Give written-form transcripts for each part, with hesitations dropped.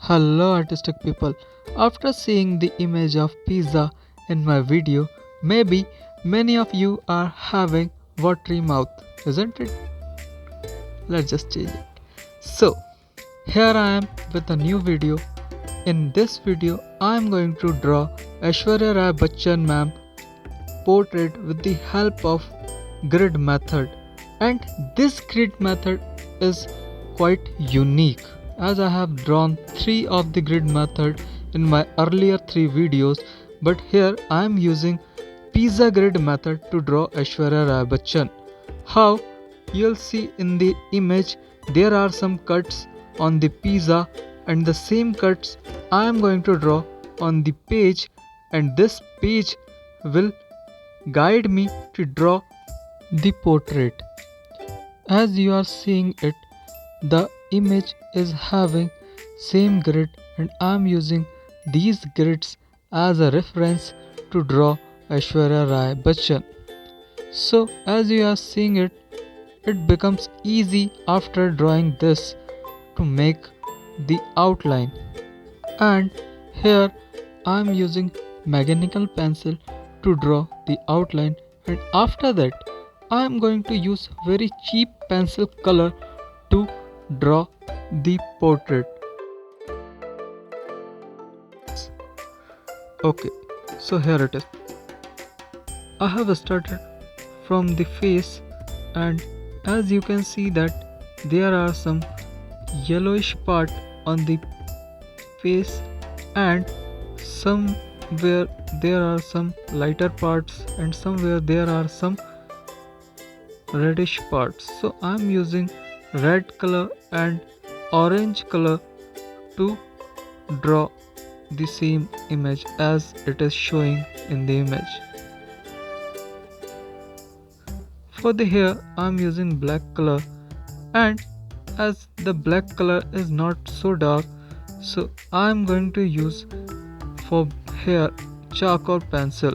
Hello artistic people. After seeing the image of pizza in my video, maybe many of you are having watery mouth, isn't it? Let's just change it. So, here I am with a new video. In this video, I am going to draw Aishwarya Rai Bachchan ma'am portrait with the help of grid method. And this grid method is quite unique as I have drawn 3 of the grid method in my earlier 3 videos, but here I am using pizza grid method to draw Aishwarya Rai Bachchan. How? You'll see in the image there are some cuts on the pizza and the same cuts I am going to draw on the page, and this page will guide me to draw the portrait. As you are seeing it, the image is having same grid and I am using these grids as a reference to draw Aishwarya Rai Bachchan. So as you are seeing it, it becomes easy after drawing this to make the outline. And here I am using mechanical pencil to draw the outline, and after that I am going to use very cheap pencil color to draw the portrait. Okay, so here it is. I have started from the face, and as you can see that there are some yellowish part on the face and somewhere there are some lighter parts and somewhere there are some reddish parts. So I am using red color and orange color to draw the same image as it is showing in the image. For the hair I am using black color, and as the black color is not so dark, so I am going to use for hair charcoal pencil.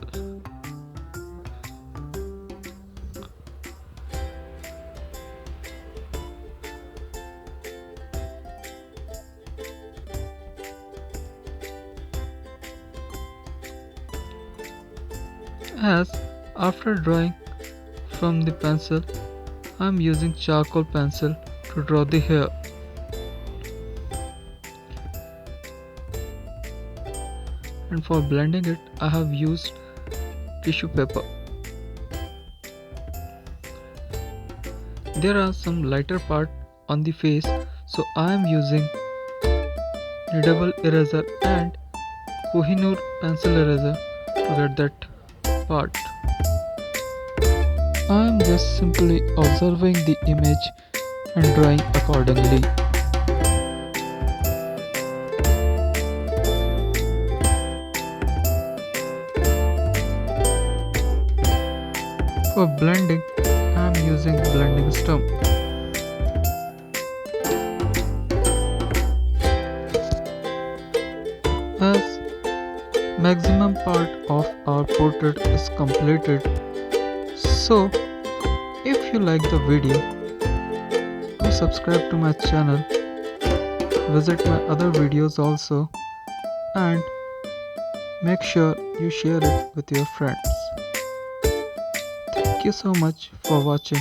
As after drawing from the pencil, I am using charcoal pencil to draw the hair. And for blending it, I have used tissue paper. There are some lighter part on the face, so I am using double eraser and Kohinoor pencil eraser to get that part. I am just simply observing the image and drawing accordingly. For blending, I am using blending stump. As maximum part of our portrait is completed, so if you like the video, do subscribe to my channel, visit my other videos also, and make sure you share it with your friends. Thank you so much for watching.